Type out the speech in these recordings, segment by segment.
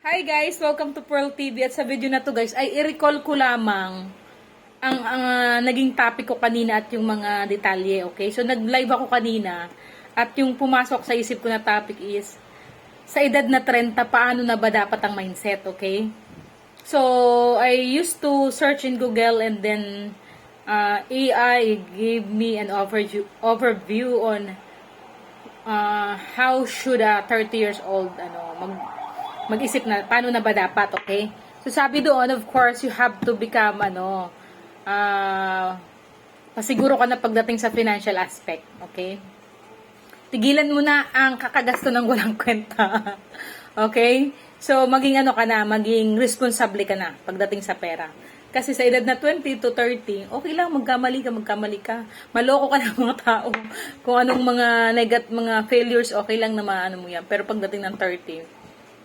Hi guys! Welcome to Pearl TV. At sa video na to guys, ay i-recall ko lamang ang naging topic ko kanina at yung mga detalye, okay? So nag-live ako kanina at yung pumasok sa isip ko na topic is sa edad na 30, paano na ba dapat ang mindset, okay? So I used to search in Google and then AI gave me an overview on how should a 30 years old mag-isip na paano na ba dapat, okay? So sabi doon, of course, you have to become pasiguro ka na pagdating sa financial aspect, okay? Tigilan mo na ang kakagasto ng walang kwenta. Okay? So maging maging responsable ka na pagdating sa pera. Kasi sa edad na 20 to 30, okay lang, magkamali ka. Maloko ka ng mga tao. Kung anong mga failures, okay lang na maano mo yan. Pero pagdating ng 30,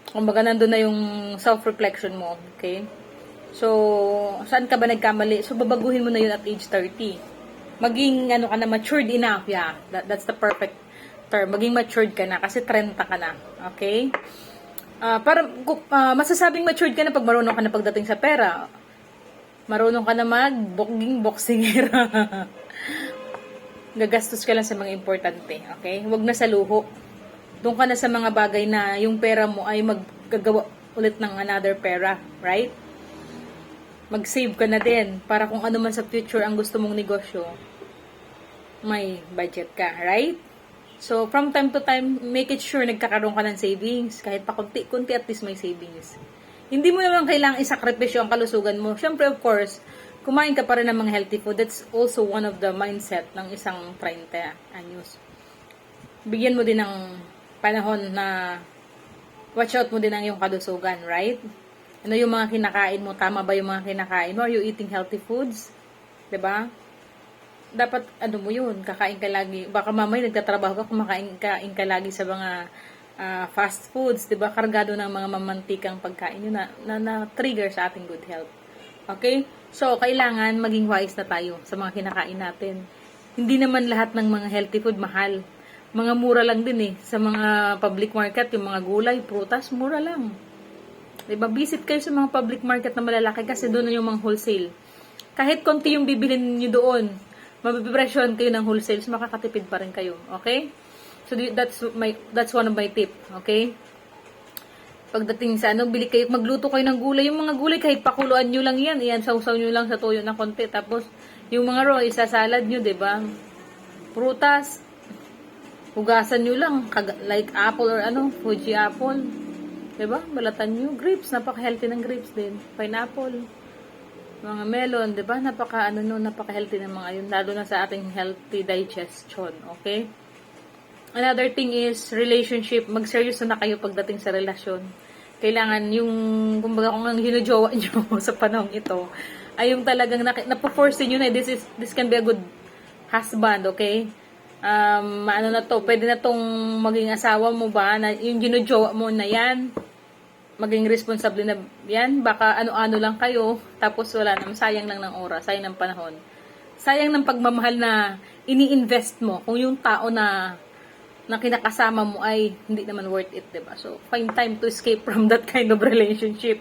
kumbaga nandun na yung self-reflection mo, okay? So, saan ka ba nagkamali? So, babaguhin mo na yun at age 30. Maging, ka na, matured enough, yeah. That's the perfect term. Maging matured ka na, kasi 30 ka na, okay? Masasabing matured ka na pag marunong ka na pagdating sa pera. Marunong ka na boxingera. Gagastos ka lang sa mga importante, okay? Huwag na sa luho. Doon ka na sa mga bagay na yung pera mo ay maggagawa ulit ng another pera, right? Mag-save ka na din para kung ano man sa future ang gusto mong negosyo, may budget ka, right? So, from time to time, make it sure nagkakaroon ka ng savings. Kahit pa kunti-kunti, at least may savings. Hindi mo naman kailangang isakripisyo ang kalusugan mo. Siyempre, of course, kumain ka pa rin ng mga healthy food. That's also one of the mindset ng isang 30 anyos. Bigyan mo din ng panahon na watch out mo din ang iyong kalusugan, right? Ano yung mga kinakain mo? Tama ba yung mga kinakain mo? Are you eating healthy foods? 'Di ba? Dapat mo yun, kakain ka lagi. Baka mamay nagtatrabaho ka, kumakain ka lagi sa mga fast foods, 'di ba? Kargado ng mga mamantikang pagkain yun na trigger sa ating good health. Okay? So, kailangan maging wise na tayo sa mga kinakain natin. Hindi naman lahat ng mga healthy food mahal. Mga mura lang din sa mga public market, yung mga gulay, prutas, mura lang. Diba? Visit kayo sa mga public market na malalaki kasi doon na yung mga wholesale. Kahit konti yung bibilin nyo doon, mabipresyon kayo ng wholesale, so makakatipid pa rin kayo. Okay? So that's one of my tip. Okay? Pagdating sa magluto kayo ng gulay. Yung mga gulay, kahit pakuluan nyo lang yan. Iyan, sausaw nyo lang sa toyo na konti. Tapos, yung mga raw, isasalad nyo, diba? Prutas, hugasan nyo lang, like apple or Fuji apple. Diba? Balatan nyo. Grapes, napaka-healthy ng grapes din. Pineapple. Mga melon, diba? Napaka-healthy ng mga yun. Lalo na sa ating healthy digestion. Okay? Another thing is, relationship. Mag-seryoso na kayo pagdating sa relasyon. Kailangan yung, kumbaga kung ang hinujowa nyo sa panahon ito, ay yung talagang napo-force nyo na, this can be a good husband, okay? Pwede na tong maging asawa mo ba, na yung ginujowa mo na yan, maging responsable na yan, baka ano-ano lang kayo, tapos wala naman, sayang lang ng oras, sayang ng panahon, sayang ng pagmamahal na ini-invest mo, kung yung tao na kinakasama mo ay hindi naman worth it, diba? So, find time to escape from that kind of relationship,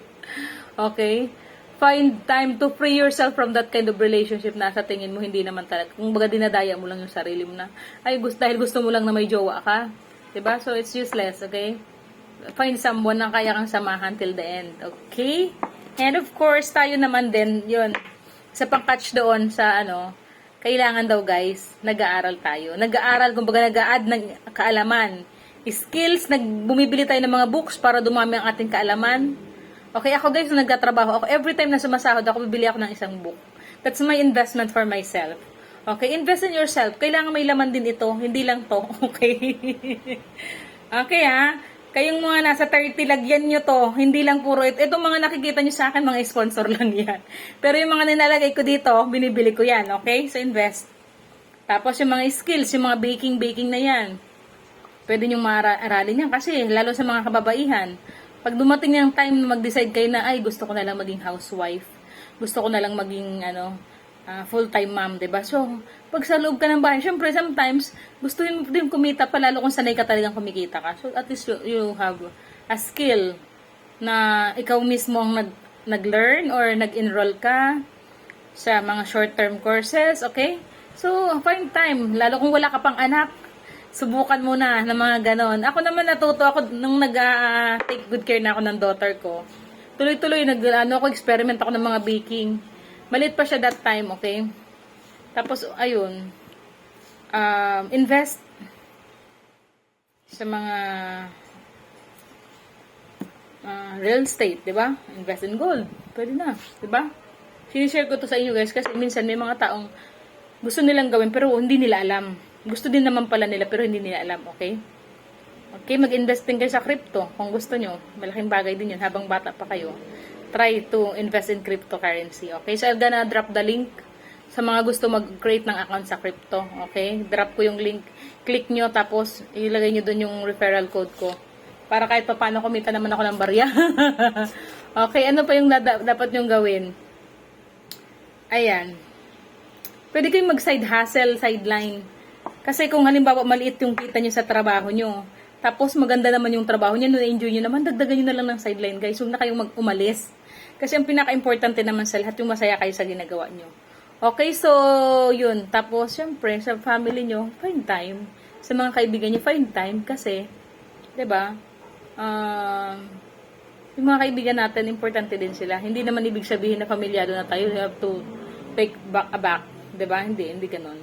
okay? Find time to free yourself from that kind of relationship na sa tingin mo hindi naman talaga. Kung baga dinadaya mo lang yung sarili mo na, dahil gusto mo lang na may jowa ka. Diba? So, it's useless, okay? Find someone na kaya kang samahan till the end, okay? And of course, tayo naman din, yun, sa pang-catch doon sa kailangan daw guys, nag-aaral tayo. Nag-aaral, kumbaga nag-a-add ng kaalaman. Skills, bumibili tayo ng mga books para dumami ang ating kaalaman. Okay, ako guys, nung nagtatrabaho ako, every time na sumasahod ako, bibili ako ng isang book. That's my investment for myself. Okay, invest in yourself. Kailangan may laman din ito, hindi lang to. Okay? Okay ha? Kayong mga nasa 30, lagyan nyo to. Hindi lang puro ito. Itong mga nakikita nyo sa akin, mga sponsor lang yan. Pero yung mga nilalagay ko dito, binibili ko yan. Okay? So, invest. Tapos yung mga skills, yung mga baking na yan. Pwede nyo maaralin yan kasi, lalo sa mga kababaihan, pag dumating yung time na mag-decide kayo na, gusto ko na lang maging housewife. Gusto ko na lang maging, full-time mom, diba? So, pag sa loob ka ng bahay, syempre, sometimes, gusto din kumita pa, lalo kung sanay ka talagang kumikita ka. So, at least you have a skill na ikaw mismo ang nag-learn or nag-enroll ka sa mga short-term courses, okay? So, find time. Lalo kung wala ka pang anak, subukan mo na ng mga ganon. Ako naman natuto ako nung nag-take good care na ako ng daughter ko. Tuloy-tuloy, experiment ako ng mga baking. Maliit pa siya that time, okay? Tapos, ayun, invest sa mga real estate, di ba? Invest in gold. Pwede na, di ba? Sinishare ko to sa inyo guys kasi minsan may mga taong gusto nilang gawin pero hindi nila alam. Gusto din naman pala nila pero hindi nila alam, okay? Okay, mag-invest din kayo sa crypto kung gusto nyo. Malaking bagay din yun habang bata pa kayo. Try to invest in cryptocurrency, okay? So, I'm gonna drop the link sa mga gusto mag-create ng account sa crypto, okay? Drop ko yung link. Click nyo tapos ilagay nyo dun yung referral code ko. Para kahit pa paano kumita naman ako ng barya. Okay, ano pa yung dapat nyong gawin? Ayan. Pwede kayong mag-side hustle, sideline. Kasi kung halimbawa maliit yung kita nyo sa trabaho nyo, tapos maganda naman yung trabaho nyo, na-enjoy nyo naman, dagdagan nyo na lang ng sideline guys. Huwag na kayong umalis. Kasi ang pinaka-importante naman sa lahat, yung masaya kayo sa ginagawa nyo. Okay, so yun. Tapos, syempre, sa family nyo, find time. Sa mga kaibigan nyo, find time. Kasi, 'di ba? Yung mga kaibigan natin, importante din sila. Hindi naman ibig sabihin na pamilyado na tayo, you have to take back a back. 'Di ba? Hindi ganun.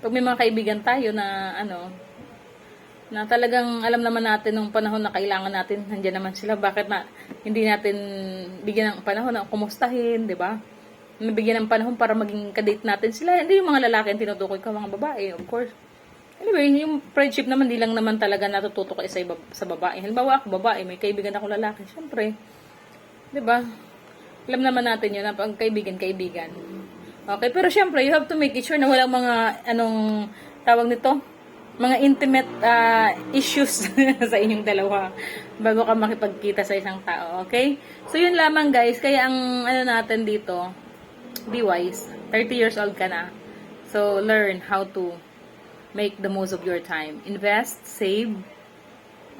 Pag may mga kaibigan tayo na, na talagang alam naman natin nung panahon na kailangan natin, nandiyan naman sila. Bakit na hindi natin bigyan ng panahon na kumustahin, 'di ba? Nabigyan ng panahon para maging kadate natin sila. Hindi yung mga lalaki ang tinutukoy ko, mga babae, of course. Anyway, yung friendship naman, di lang naman talaga natututo ko sa babae. Halimbawa ako, babae, may kaibigan ako lalaki. Siyempre, di ba? Alam naman natin yun, na pag kaibigan. Okay, pero siyempre, you have to make it sure na walang mga, tawag nito? Mga intimate issues sa inyong dalawa bago ka makipagkita sa isang tao, okay? So, yun lamang guys. Kaya ang, natin dito, be wise. 30 years old ka na. So, learn how to make the most of your time. Invest, save.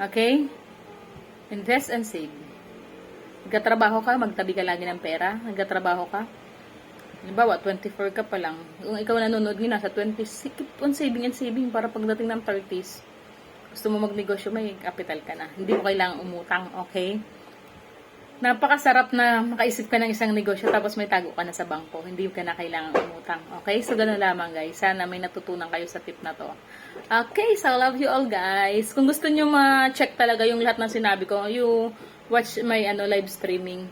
Okay? Invest and save. Nagkatrabaho ka, magtabi ka lagi ng pera. Nagkatrabaho ka. Halimbawa, 24 ka pa lang. Kung ikaw nanonood nga, nasa 20, keep on saving and saving para pagdating ng 30s. Gusto mo magnegosyo, may capital ka na. Hindi mo kailangang umutang, okay? Napakasarap na makaisip ka ng isang negosyo tapos may tago ka na sa bangko. Hindi ka na kailangan umutang. Okay? So, ganun lamang guys. Sana may natutunan kayo sa tip na to. Okay, so love you all guys. Kung gusto nyo ma-check talaga yung lahat ng sinabi ko, you watch my live streaming.